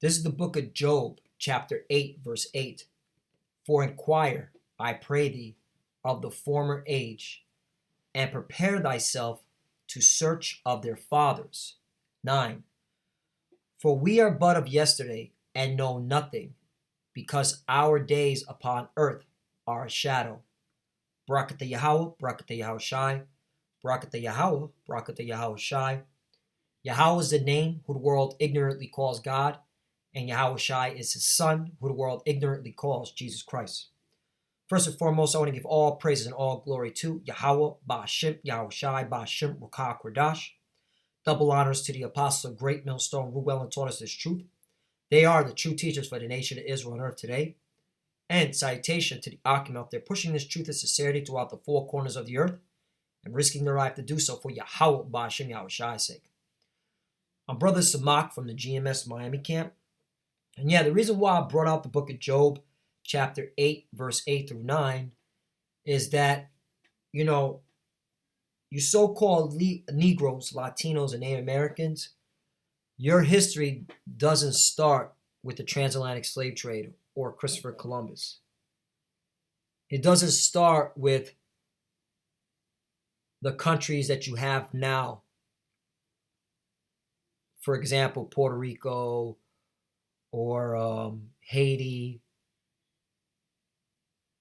This is the book of Job, chapter 8, verse 8. For inquire, I pray thee, of the former age, and prepare thyself to search of their fathers. 9. For we are but of yesterday, and know nothing, because our days upon earth are a shadow. Barakatah Yahweh, Barakatah Yahweh Shai, Barakatah Yahweh, Barakatah Yahweh Shai. Yahweh is the name who the world ignorantly calls God, and Yahweh Shai is his son, who the world ignorantly calls Jesus Christ. First and foremost, I want to give all praises and all glory to Yahweh, Ba'ashim, Yahweh Shai, Ba'ashim, Rukah, Kodash. Double honors to the apostles of Great Millstone, who well and taught us this truth. They are the true teachers for the nation of Israel on earth today. And salutation to the Akim out there, pushing this truth and sincerity throughout the four corners of the earth, and risking their life to do so for Yahweh, Ba'ashim, Yahweh Shai's sake. I'm Brother Samak from the GMS Miami camp. And yeah, the reason why I brought out the book of Job, chapter 8, verse 8 through 9, is that, you so-called Negroes, Latinos, and Native Americans, your history doesn't start with the transatlantic slave trade or Christopher Columbus. It doesn't start with the countries that you have now. For example, Puerto Rico, or Haiti,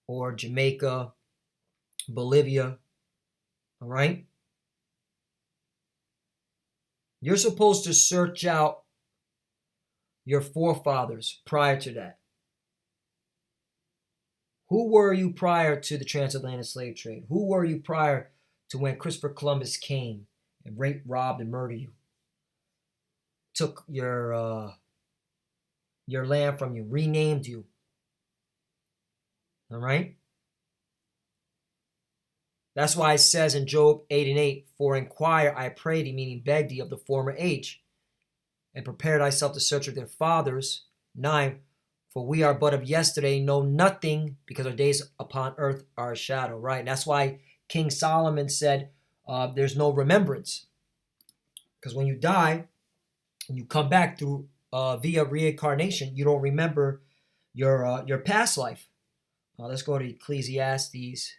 or Jamaica, Bolivia, all right? You're supposed to search out your forefathers prior to that. Who were you prior to the transatlantic slave trade? Who were you prior to when Christopher Columbus came and raped, robbed, and murdered you? Took your land from you, renamed you. All right? That's why it says in Job 8 and 8, for inquire, I pray thee, meaning beg thee of the former age, and prepare thyself to search of their fathers. 9, for we are but of yesterday, know nothing, because our days upon earth are a shadow. Right? And that's why King Solomon said there's no remembrance. Because when you die, and you come back through via reincarnation, you don't remember your past life. Let's go to Ecclesiastes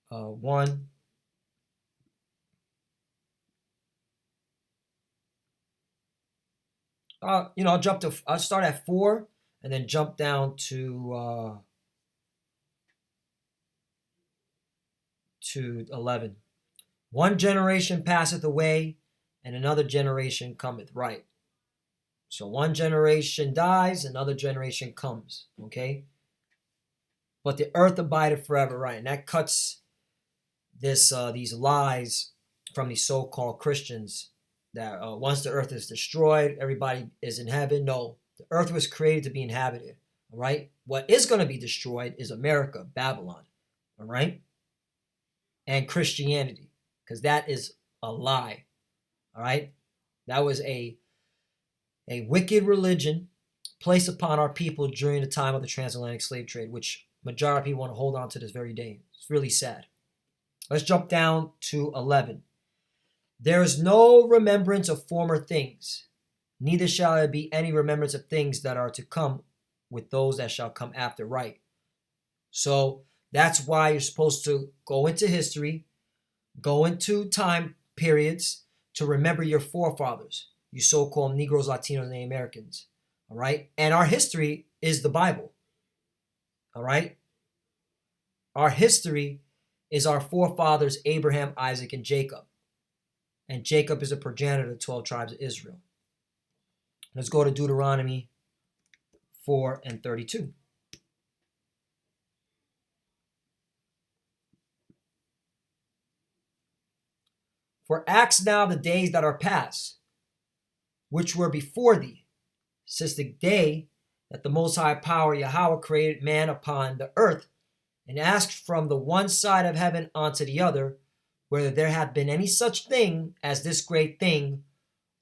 1. I'll start at 4 and then jump down to 11. One generation passeth away, and another generation cometh. Right. So one generation dies, another generation comes. Okay. But the earth abideth forever. Right. And that cuts these lies from these so-called Christians that once the earth is destroyed, everybody is in heaven. No, the earth was created to be inhabited. All right. What is going to be destroyed is America, Babylon. All right. And Christianity, because that is a lie. All right. That was a wicked religion placed upon our people during the time of the transatlantic slave trade, which majority of people want to hold on to this very day. It's really sad. Let's jump down to 11. There is no remembrance of former things, neither shall there be any remembrance of things that are to come with those that shall come after. Right. So that's why you're supposed to go into history, go into time periods to remember your forefathers, you so-called Negroes, Latinos, and Native Americans. All right. And our history is the Bible. All right. Our history is our forefathers, Abraham, Isaac, and Jacob. And Jacob is a progenitor of the 12 tribes of Israel. Let's go to Deuteronomy 4 and 32. For ask now the days that are past, which were before thee, since the day that the Most High Power Yahweh created man upon the earth, and asked from the one side of heaven unto the other, whether there had been any such thing as this great thing,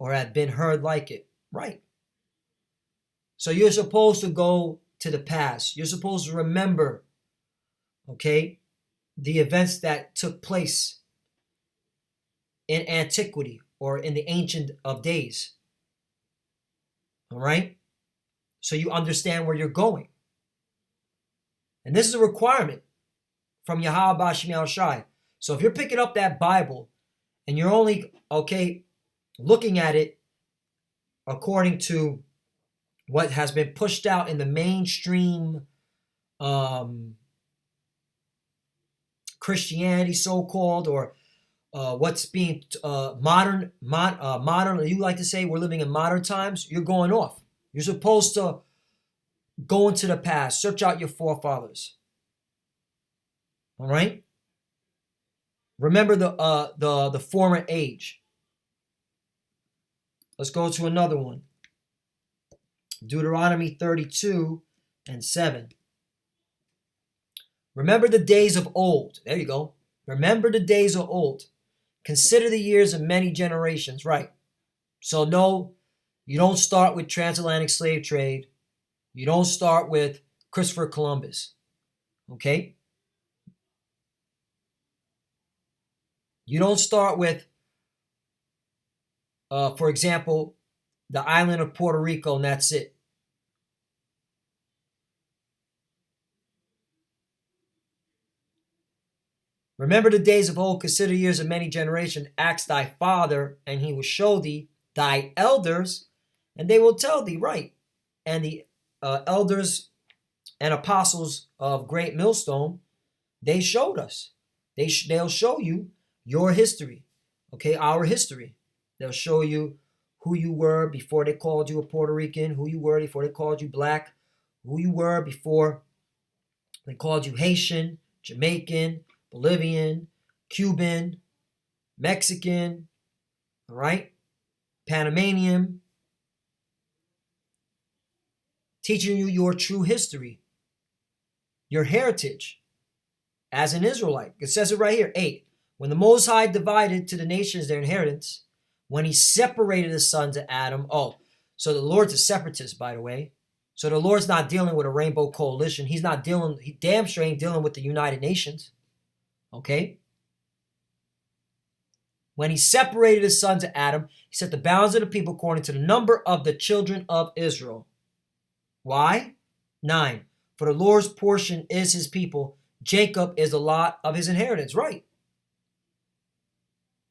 or had been heard like it. Right. So you're supposed to go to the past. You're supposed to remember, okay, the events that took place in antiquity or in the ancient of days. All right? So you understand where you're going. And this is a requirement from Yahweh Bashim Al Shai. So if you're picking up that Bible and you're only, okay, looking at it according to what has been pushed out in the mainstream Christianity, so-called, or what's being modern, you like to say we're living in modern times, you're going off. You're supposed to go into the past, search out your forefathers. All right? Remember the former age. Let's go to another one. Deuteronomy 32 and 7. Remember the days of old. There you go. Remember the days of old. Consider the years of many generations. Right. So no, you don't start with transatlantic slave trade. You don't start with Christopher Columbus. Okay? You don't start with, for example, the island of Puerto Rico, and that's it. Remember the days of old, consider years of many generations. Ask thy father, and he will show thee, thy elders, and they will tell thee, right. And the elders and apostles of Great Millstone, they showed us. They'll show you your history, okay, our history. They'll show you who you were before they called you a Puerto Rican, who you were before they called you black, who you were before they called you Haitian, Jamaican, Bolivian, Cuban, Mexican, all right, Panamanian, teaching you your true history, your heritage as an Israelite. It says it right here, 8. When the Most High divided to the nations their inheritance, when he separated the sons of Adam. Oh, so the Lord's a separatist, by the way. So the Lord's not dealing with a rainbow coalition. He damn sure ain't dealing with the United Nations. Okay? When he separated the sons of Adam, he set the bounds of the people according to the number of the children of Israel. Why? 9. For the Lord's portion is his people. Jacob is the lot of his inheritance. Right.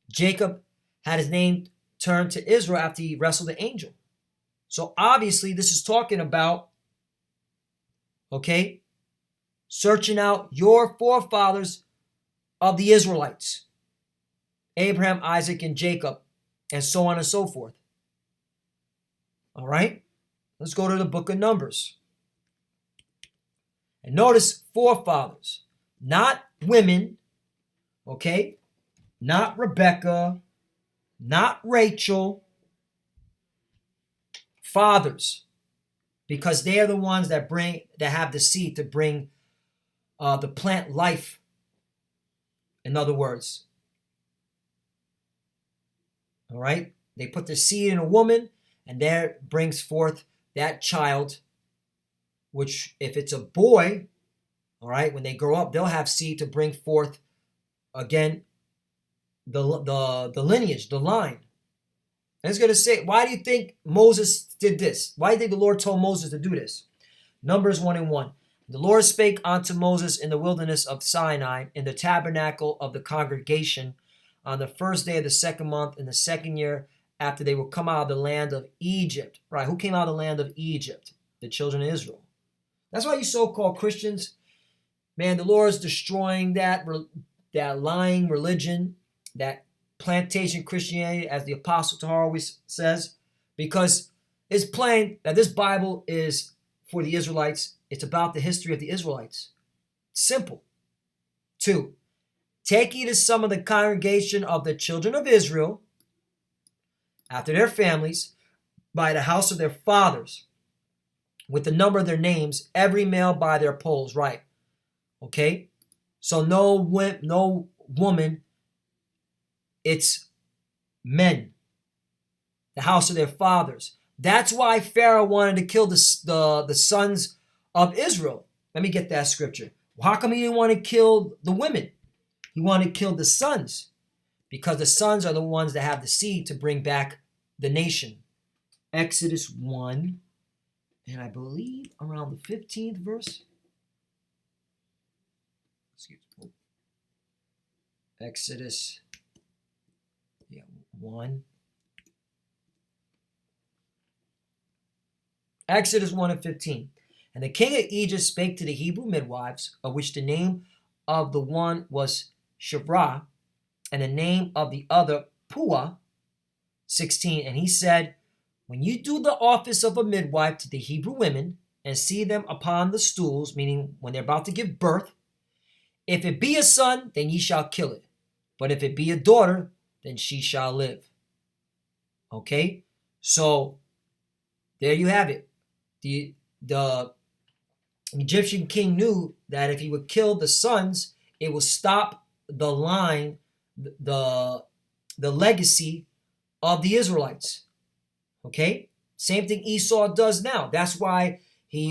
Jacob had his name turned to Israel after he wrestled the angel. So obviously this is talking about, okay, searching out your forefathers of the Israelites. Abraham, Isaac, and Jacob, and so on and so forth. All right? Let's go to the book of Numbers. And notice forefathers, not women, okay? Not Rebecca, not Rachel, fathers, because they are the ones that have the seed to bring the plant life. In other words, all right, they put the seed in a woman, and there brings forth that child. Which, if it's a boy, all right, when they grow up, they'll have seed to bring forth again the lineage, the line. And it's going to say, why do you think Moses did this? Why do you think the Lord told Moses to do this? Numbers 1:1. The Lord spake unto Moses in the wilderness of Sinai, in the tabernacle of the congregation, on the first day of the second month, in the second year after they were come out of the land of Egypt. Right? Who came out of the land of Egypt? The children of Israel. That's why you so-called Christians, man, the Lord is destroying that lying religion, that plantation Christianity, as the Apostle Tahar always says, because it's plain that this Bible is for the Israelites. It's about the history of the Israelites. Simple. 2, take ye to some of the congregation of the children of Israel, after their families, by the house of their fathers, with the number of their names, every male by their polls. Right. Okay? So no woman, it's men. The house of their fathers. That's why Pharaoh wanted to kill the sons of Israel. Let me get that scripture. How come he didn't want to kill the women? He wanted to kill the sons, because the sons are the ones that have the seed to bring back the nation Exodus 1, and I believe around the 15th verse. Excuse me. Exodus 1. Exodus 1 and 15. And the king of Egypt spake to the Hebrew midwives, of which the name of the one was Shiphrah, and the name of the other Puah. 16. And he said, when you do the office of a midwife to the Hebrew women, and see them upon the stools, meaning when they're about to give birth, if it be a son, then ye shall kill it. But if it be a daughter, then she shall live. Okay? So, there you have it. The Egyptian king knew that if he would kill the sons, it would stop the line, the legacy of the Israelites. Okay? Same thing Esau does now. That's why he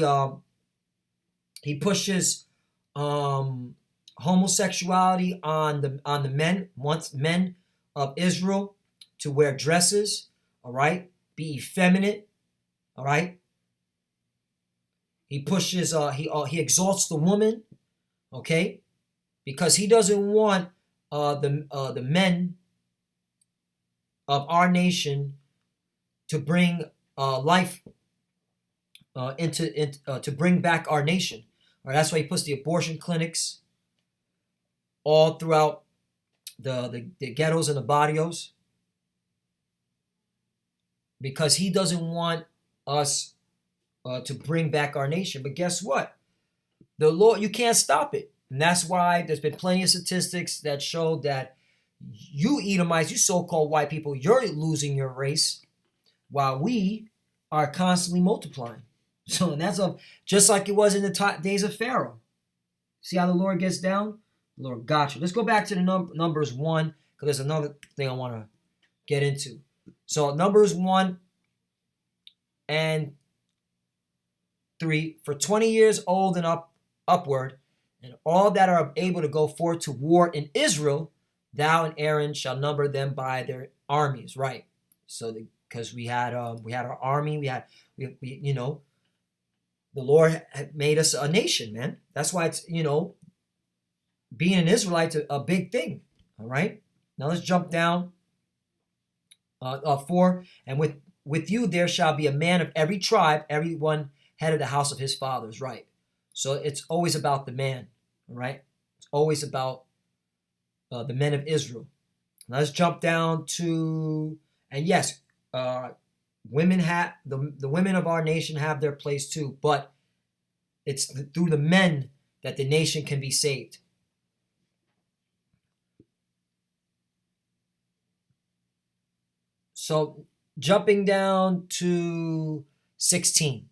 pushes homosexuality on the men, wants men of Israel to wear dresses, all right? Be effeminate, all right? He pushes, he exalts the woman, okay? Because he doesn't want the men of our nation to bring life to bring back our nation. All right, that's why he puts the abortion clinics all throughout the ghettos and the barrios, because he doesn't want us to bring back our nation. But guess what? The Lord, you can't stop it. And that's why there's been plenty of statistics that show that you Edomites, you so-called white people, you're losing your race, while we are constantly multiplying. So, and that's just like it was in the days of Pharaoh. See how the Lord gets down? The Lord got you. Let's go back to the Numbers 1, because there's another thing I want to get into. So, Numbers 1 and 3, for 20 years old and upward, and all that are able to go forth to war in Israel, thou and Aaron shall number them by their armies. Right. So because we had our army, we you know, the Lord had made us a nation, man. That's why it's, you know, being an Israelite's a big thing. All right. Now let's jump down. 4, and with you there shall be a man of every tribe, every one head of the house of his fathers. Right. So it's always about the man. All right. It's always about the men of Israel. Now let's jump down to, and yes, women have the women of our nation have their place too, but it's through the men that the nation can be saved. So jumping down to 16.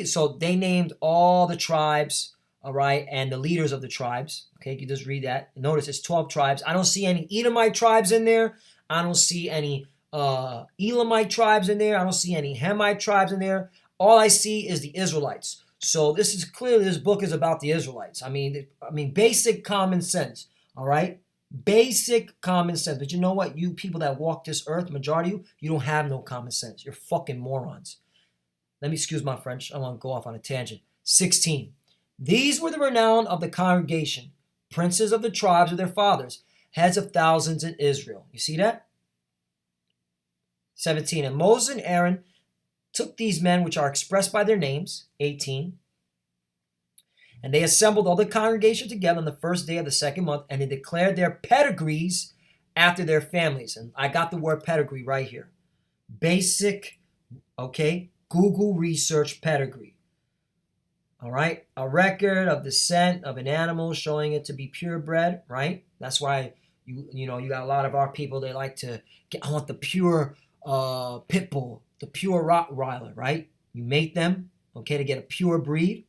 So they named all the tribes, all right, and the leaders of the tribes. Okay, you can just read that. Notice it's 12 tribes. I don't see any Edomite tribes in there. I don't see any Elamite tribes in there. I don't see any Hamite tribes in there. All I see is the Israelites. So this is clearly, this book is about the Israelites. I mean, basic common sense. All right, basic common sense. But you know what? You people that walk this earth, majority of you don't have no common sense. You're fucking morons. Let me excuse my French. I want to go off on a tangent. 16. These were the renown of the congregation, princes of the tribes of their fathers, heads of thousands in Israel. You see that? 17. And Moses and Aaron took these men which are expressed by their names. 18. And they assembled all the congregation together on the first day of the second month, and they declared their pedigrees after their families. And I got the word pedigree right here. Basic, okay, Google research pedigree. All right, a record of descent of an animal showing it to be purebred, right? That's why you got a lot of our people, they like to I want the pure pit bull, the pure Rottweiler, right? You mate them, okay, to get a pure breed.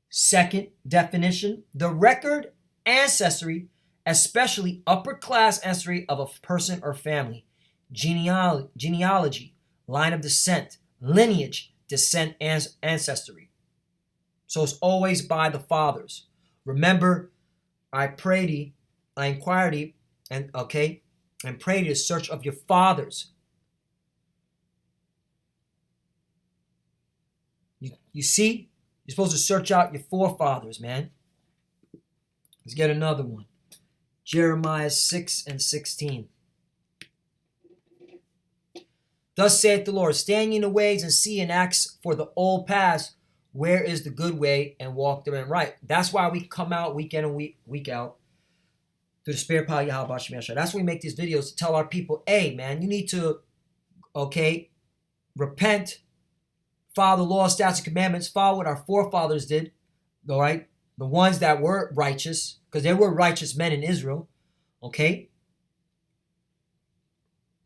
Second definition, the record ancestry, especially upper class ancestry of a person or family, genealogy, line of descent, lineage, descent, ancestry. So it's always by the fathers. Remember, I inquired thee, and okay, and prayed thee to search of your fathers. You see? You're supposed to search out your forefathers, man. Let's get another one. Jeremiah 6:16. Thus saith the Lord, stand ye in the ways and see and ask for the old paths, where is the good way, and walk therein right. That's why we come out week in and week out through the spirit power of Yahweh Shem Yahshua. That's why we make these videos to tell our people, hey man, you need to, repent, follow the law, statutes, and commandments, follow what our forefathers did, all right? The ones that were righteous, because there were righteous men in Israel, okay?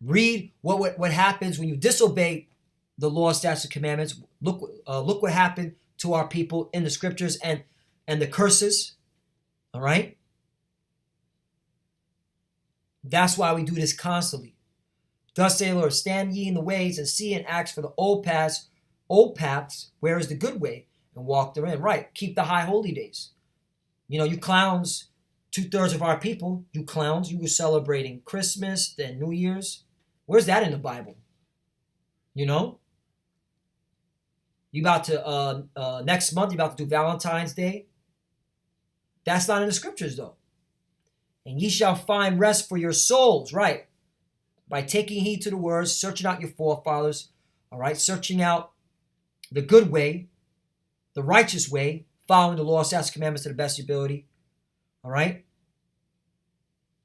Read what happens when you disobey the law, statutes, and commandments. Look what happened to our people in the scriptures and the curses, all right? That's why we do this constantly. Thus say the Lord, stand ye in the ways and see and ask for the old paths, where is the good way, and walk therein. Right. Keep the high holy days. You clowns, 2/3 of our people, you clowns, you were celebrating Christmas, then New Year's. Where's that in the Bible? You about to, next month, you're about to do Valentine's Day. That's not in the scriptures, though. And ye shall find rest for your souls, right? By taking heed to the words, searching out your forefathers, all right? Searching out the good way, the righteous way, following the law, statutes, commandments to the best of your ability, all right?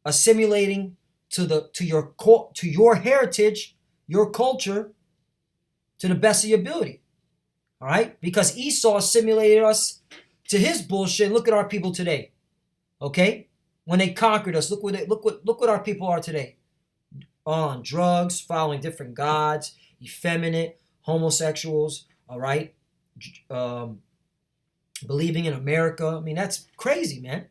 Assimilating to your heritage, your culture, to the best of your ability, all right? Because Esau assimilated us to his bullshit. Look at our people today, okay? When they conquered us, look what our people are today. On drugs, following different gods, effeminate, homosexuals, all right? Believing in America. I mean, that's crazy, man.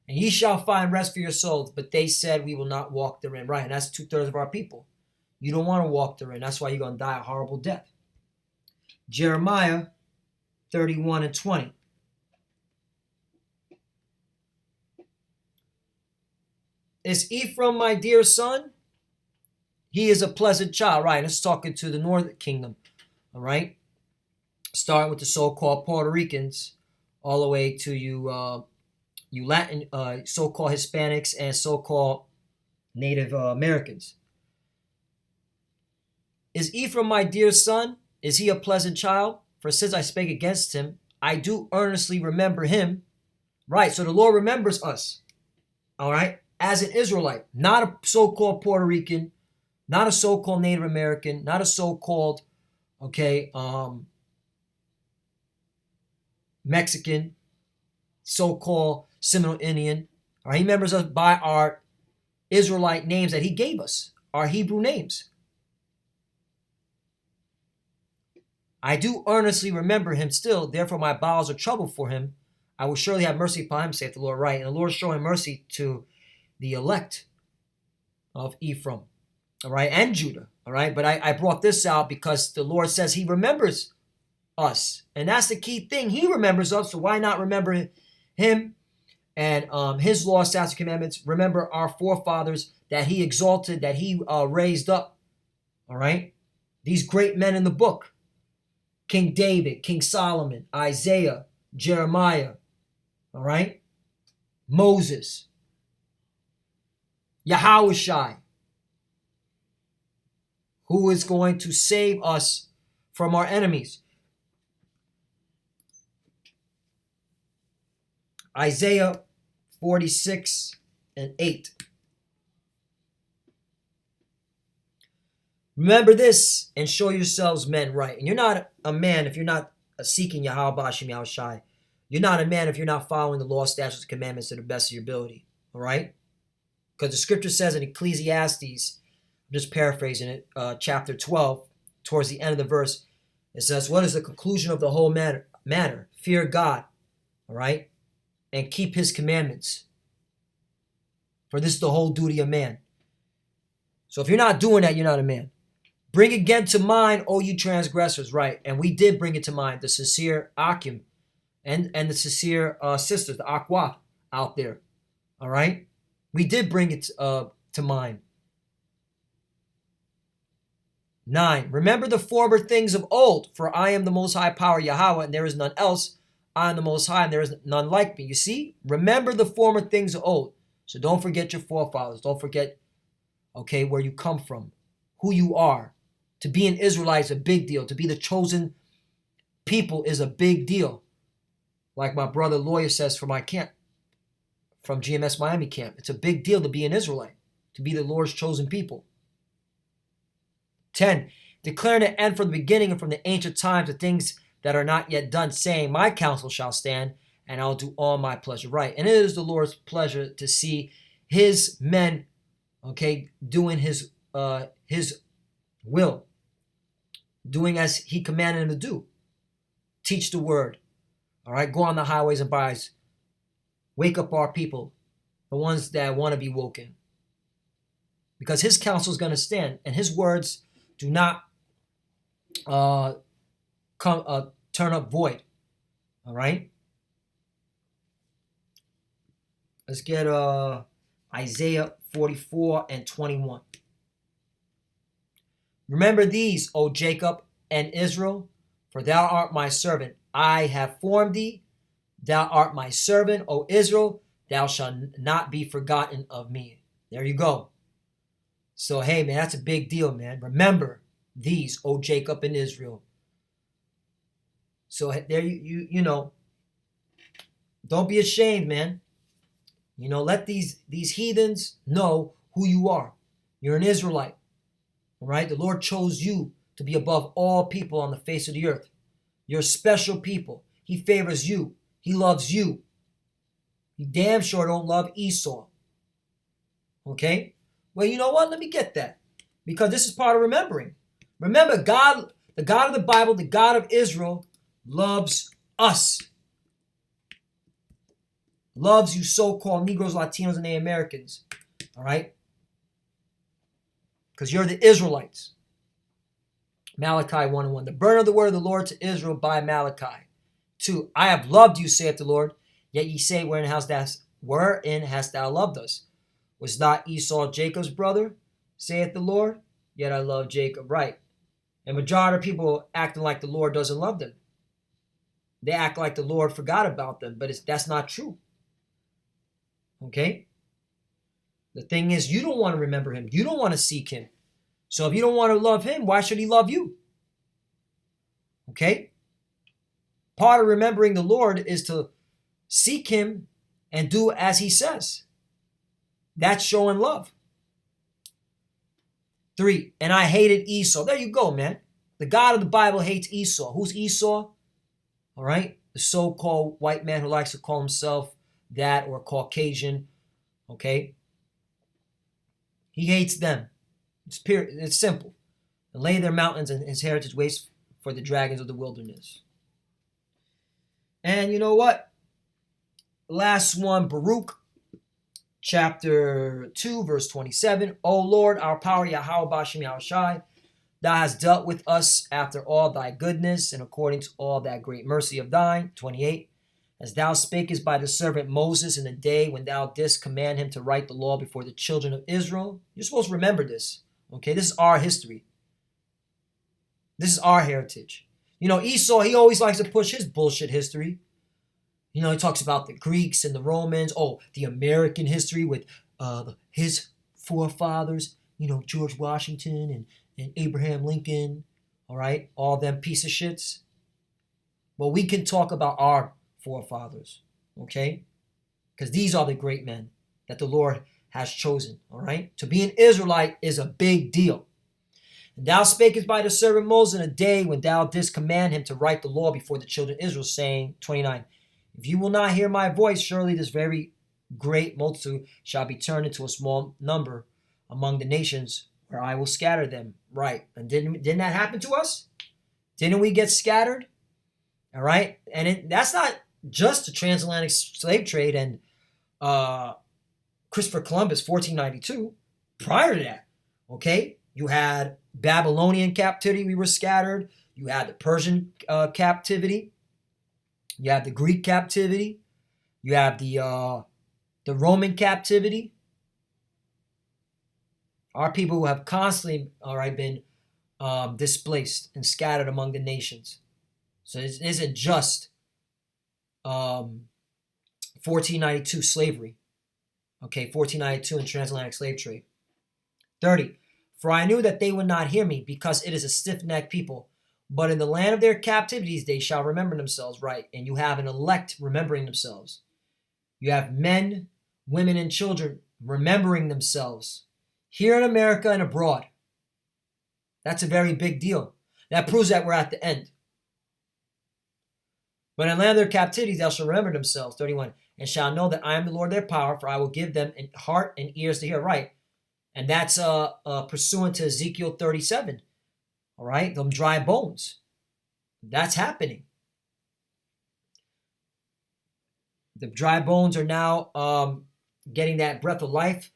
And ye shall find rest for your souls, but they said we will not walk therein. Right, and that's 2/3 of our people. You don't want to walk therein. That's why you're going to die a horrible death. Jeremiah 31:20. Is Ephraim my dear son? He is a pleasant child. Right, it's talking to the northern kingdom. All right? Starting with the so-called Puerto Ricans all the way to you Latin, so-called Hispanics and so-called Native Americans. Is Ephraim my dear son? Is he a pleasant child? For since I spake against him, I do earnestly remember him. Right, so the Lord remembers us. All right? As an Israelite, not a so-called Puerto Rican, not a so-called Native American, not a so-called, Mexican, so-called Seminole Indian. All right, he remembers us by our Israelite names that he gave us, our Hebrew names. I do earnestly remember him still, therefore my bowels are troubled for him. I will surely have mercy upon him, saith the Lord, right? And the Lord is showing mercy to the elect of Ephraim, all right, and Judah, all right? But I brought this out because the Lord says he remembers us. And that's the key thing. He remembers us, so why not remember him and his law, statutes, and commandments? Remember our forefathers that he exalted, that he raised up, all right? These great men in the book. King David, King Solomon, Isaiah, Jeremiah, all right? Moses, Yahushua, who is going to save us from our enemies. Isaiah 46:8. Remember this and show yourselves men right. And you're not a man if you're not seeking Yahweh Shem Yahshua. You're not a man if you're not following the law, statutes, and commandments to the best of your ability. All right? Because the scripture says in Ecclesiastes, I'm just paraphrasing it, chapter 12, towards the end of the verse, it says, what is the conclusion of the whole matter? Fear God, all right? And keep his commandments. For this is the whole duty of man. So if you're not doing that, you're not a man. Bring again to mind, O you transgressors, right? And we did bring it to mind, the sincere Akim and the sincere sisters, the Aqua out there, all right? We did bring it to mind. 9. Remember the former things of old, for I am the most high power Yahweh, and there is none else. I am the most high, and there is none like me. You see? Remember the former things of old. So don't forget your forefathers. Don't forget, okay, where you come from, who you are. To be an Israelite is a big deal. To be the chosen people is a big deal. Like my brother lawyer says for my camp, from GMS Miami camp. It's a big deal to be an Israelite, to be the Lord's chosen people. 10. Declaring an end from the beginning and from the ancient times the things that are not yet done, saying, my counsel shall stand, and I'll do all my pleasure right. And it is the Lord's pleasure to see his men, okay, doing his will, doing as he commanded them to do. Teach the word, all right? Go on the highways and byways. Wake up our people, the ones that want to be woken. Because his counsel is going to stand, and his words do not turn up void. All right? Let's get Isaiah 44 and 21. Remember these, O Jacob and Israel, for thou art my servant. I have formed thee. Thou art my servant, O Israel. Thou shalt not be forgotten of me. There you go. So, hey, man, that's a big deal, man. Remember these, O Jacob and Israel. So there you know, don't be ashamed, man. You know, let these heathens know who you are. You're an Israelite. All right? The Lord chose you to be above all people on the face of the earth. You're a special people. He favors you. He loves you. He damn sure don't love Esau. Okay? Well, you know what? Let me get that. Because this is part of remembering. Remember, God, the God of the Bible, the God of Israel, loves us. Loves you so-called Negroes, Latinos, and Native Americans. All right? Because you're the Israelites. Malachi 1:1. The burden of the word of the Lord to Israel by Malachi. 2. I have loved you, saith the Lord. Yet ye say, wherein hast thou loved us? Was not Esau Jacob's brother, saith the Lord? Yet I love Jacob. Right. And majority of people acting like the Lord doesn't love them. They act like the Lord forgot about them, but that's not true. Okay? The thing is, you don't want to remember him. You don't want to seek him. So if you don't want to love him, why should he love you? Okay? Part of remembering the Lord is to seek him and do as he says. That's showing love. 3. And I hated Esau. There you go, man. The God of the Bible hates Esau. Who's Esau? All right? The so-called white man who likes to call himself that, or Caucasian. Okay? He hates them. It's simple. And lay their mountains and his heritage waste for the dragons of the wilderness. And you know what? Last one, Baruch chapter 2, verse 27. O Lord, our power, Yahweh Bashem Yahushai, thou hast dealt with us after all thy goodness and according to all that great mercy of thine. 28. As thou spakest by the servant Moses in the day when thou didst command him to write the law before the children of Israel. You're supposed to remember this. Okay, this is our history. This is our heritage. You know, Esau, he always likes to push his bullshit history. You know, he talks about the Greeks and the Romans. Oh, the American history with his forefathers. You know, George Washington and Abraham Lincoln. All right, all them piece of shits. Well, we can talk about our forefathers, okay? Because these are the great men that the Lord has chosen, all right? To be an Israelite is a big deal. And thou spakest by the servant Moses in a day when thou didst command him to write the law before the children of Israel, saying, 29, if you will not hear my voice, surely this very great multitude shall be turned into a small number among the nations where I will scatter them. Right. And didn't that happen to us? Didn't we get scattered? All right. And that's not just the transatlantic slave trade and Christopher Columbus, 1492. Prior to that, okay, you had Babylonian captivity. We were scattered. You had the Persian captivity. You have the Greek captivity. You have the Roman captivity. Our people who have constantly, all right, been displaced and scattered among the nations. So it isn't just 1492 slavery. Okay, 1492 and transatlantic slave trade. 30. For I knew that they would not hear me, because it is a stiff-necked people. But in the land of their captivities they shall remember themselves. Right, and you have an elect remembering themselves. You have men, women, and children remembering themselves here in America and abroad. That's a very big deal. That proves that we're at the end. But in the land of their captivity they shall remember themselves. 31. And shall know that I am the Lord their power, for I will give them a heart and ears to hear. Right. And that's pursuant to Ezekiel 37. All right. Them dry bones. That's happening. The dry bones are now getting that breath of life.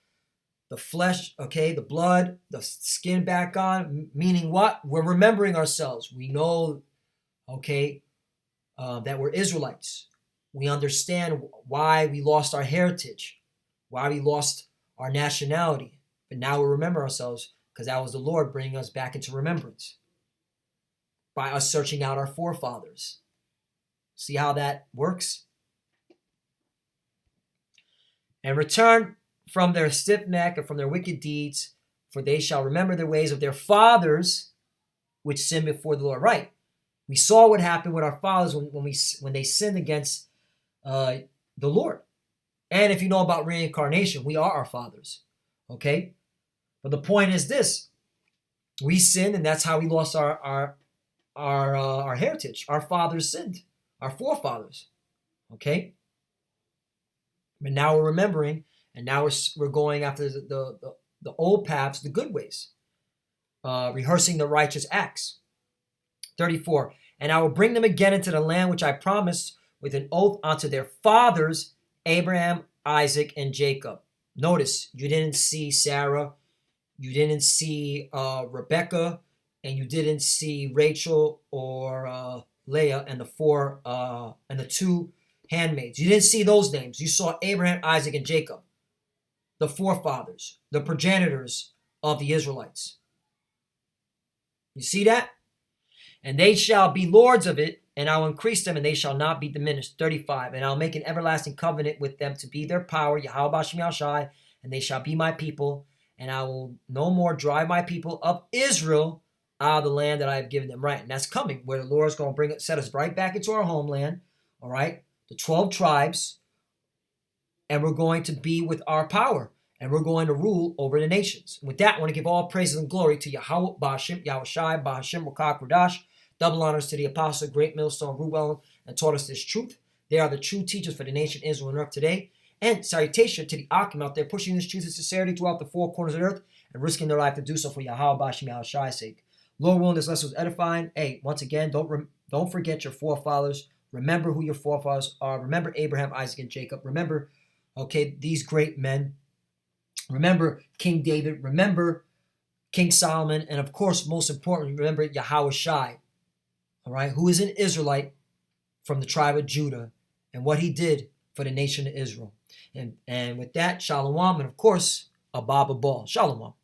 The flesh, okay, the blood, the skin back on. Meaning what? We're remembering ourselves. We know, okay, that we're Israelites. We understand why we lost our heritage, why we lost our nationality. But now we remember ourselves, because that was the Lord bringing us back into remembrance by us searching out our forefathers. See how that works? And return from their stiff neck and from their wicked deeds, for they shall remember the ways of their fathers, which sinned before the Lord. Right. We saw what happened with our fathers when they sinned against the Lord. And if you know about reincarnation, we are our fathers. Okay? But the point is this. We sinned, and that's how we lost our heritage. Our fathers sinned. Our forefathers. Okay? But now we're remembering, and now we're going after the old paths, the good ways. Rehearsing the righteous acts. 34. And I will bring them again into the land which I promised with an oath unto their fathers, Abraham, Isaac, and Jacob. Notice, you didn't see Sarah, you didn't see Rebecca, and you didn't see Rachel or Leah and the two handmaids. You didn't see those names. You saw Abraham, Isaac, and Jacob, the forefathers, the progenitors of the Israelites. You see that? And they shall be lords of it, and I will increase them, and they shall not be diminished. 35. And I'll make an everlasting covenant with them to be their power, Yahweh Bashem Yahushai, and they shall be my people, and I will no more drive my people of Israel out of the land that I have given them. Right, and that's coming, where the Lord is going to set us right back into our homeland, all right, the 12 tribes, and we're going to be with our power, and we're going to rule over the nations. And with that, I want to give all praises and glory to Yahweh Bashem Yahushai, Bashem Rukah Kodash. Double honors to the apostle, great millstone, Ruel, and taught us this truth. They are the true teachers for the nation Israel and earth today. And salutation to the Akim out there pushing this truth and sincerity throughout the four corners of the earth and risking their life to do so for Yahweh Bashem Yahushai's sake. Lord willing, this lesson was edifying. Hey, once again, don't forget your forefathers. Remember who your forefathers are. Remember Abraham, Isaac, and Jacob. Remember, okay, these great men. Remember King David. Remember King Solomon. And of course, most importantly, remember Yahushai. All right, who is an Israelite from the tribe of Judah, and what he did for the nation of Israel. And with that, shalom, and of course, Abba Ball. Shalom.